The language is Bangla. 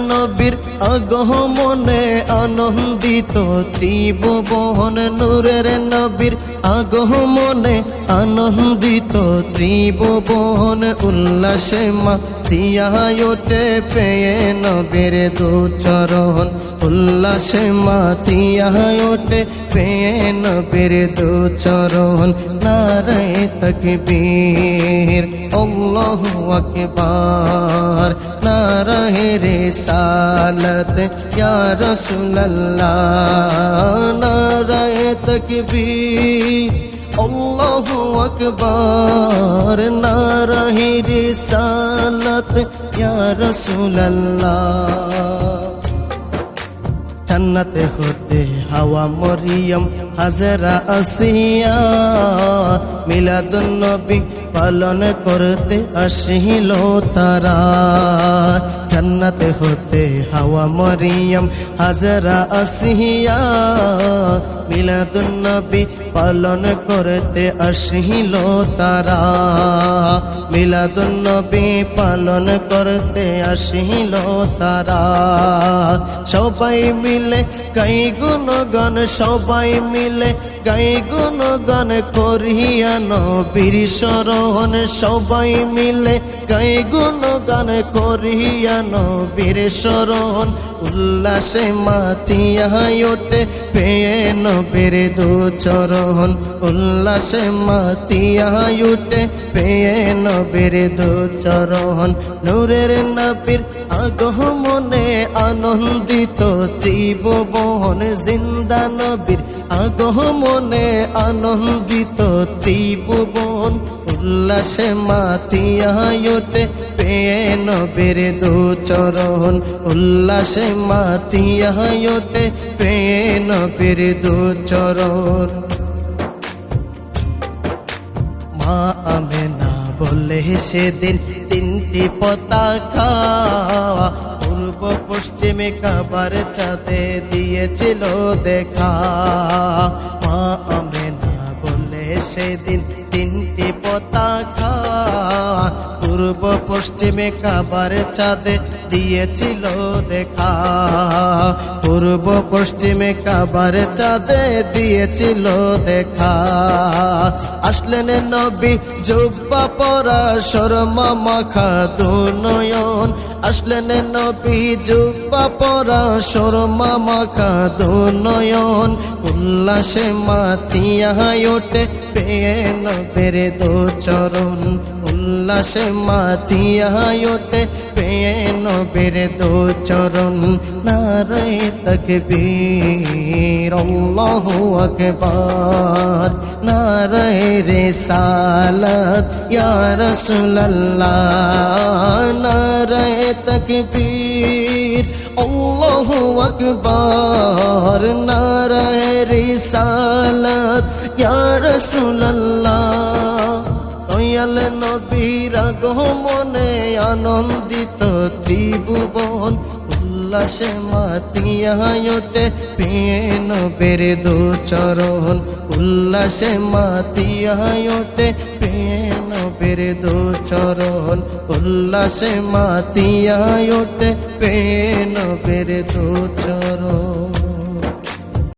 নবীর আগমনে আনন্দিত ত্রিভুবন, নূরের নবীর আগমনে আনন্দিত ত্রিভুবন। উল্লাসে মাতিয়ায় ওঠে পেয়ে নবীর দুচরণ, উল্লাসে মাতিয়ায় ওঠে পেয়ে নবীর দুচরণ। নারায়ে তাকবীর আল্লাহু আকবার, নারায়ে রিসালাত ইয়া রাসূলুল্লাহ, নারায়ে তাকবীর আল্লাহু আকবার, নারায়ে রিসালাত ইয়া রাসূলুল্লাহ। জান্নাতে হতে হাওয়া মরিয়ম হাজরা আসিয়া মিলাদুন নবী পালন করতে আসিল তারা। জান্নাতে হতে হাওয়া মরিয়ম হাজরা আসিয়া মিলাদুন নবী পালন করতে আসিল তারা। মিলাদুন নবী পালন করতে আসিল তারা। সবাই মিলে গাই গুণগান, সবাই মিলে গাই গুণগান করিয়া নবীর শরণ। সবাই মিলে গাই গুণগান করিয়া নবীর শরণ। উল্লাসে মাতিয়া ওঠে পেয়ে নবীর দুচরণ, উল্লাসে মাতিয়া ওঠে পেয়ে নবীর দুচরণ। নূরের নবীর আগমনে আনন্দিত ত্রিভুবন, জিন্দা নবীর আগমনে আনন্দিত ত্রিভুবন। উল্লাসে মাতিয়া ওঠে পেয়ে নবীর দুচরণ, উল্লাসে মাতিয়া ওঠে পেয়ে নবীর দুচরণ। মা আমেনা বলে সেদিন তিনটি পতাকা পূর্ব পশ্চিমে কাবার চাঁদে দিয়েছিল দেখা। মা আমেনা বলে সেদিন তিনটি পতাকা পূর্ব পশ্চিমে কাবার চাঁদে দিয়েছিল দেখা। পূর্ব পশ্চিমে কাবার চাঁদে দিয়েছিল দেখা। আসলেন নবী জুব্বা পরা শর্মা মাখা দুনয়ন, আসলেন নবী জুব্বা পরা শর্মা মাখা দুনয়ন। উল্লাসে মাতিয়া ওঠে পেয়ে নবীর দুচরণ, উল্লাসে মাতিয়া ওঠে পেয়ে নবীর দুচরণ। নারায়ে তাকবীর আল্লাহু আকবার, নারায়ে রিসালাত ইয়া রাসূলুল্লাহ, নারায়ে তাকবীর আল্লাহু আকবার, নারায়ে রিসালাত ইয়া রাসূলুল্লাহ। দয়াল নবীর আগমনে আনন্দিত ত্রিভুবন, উল্লাসে মাতিয়া ওঠে পেয়ে নবীর দুচরণ, উল্লাসে মাতিয়া ওঠে পেয়ে নবীর দুচরণ, উল্লাসে মাতিয়া ওঠে পেয়ে নবীর দুচরণ।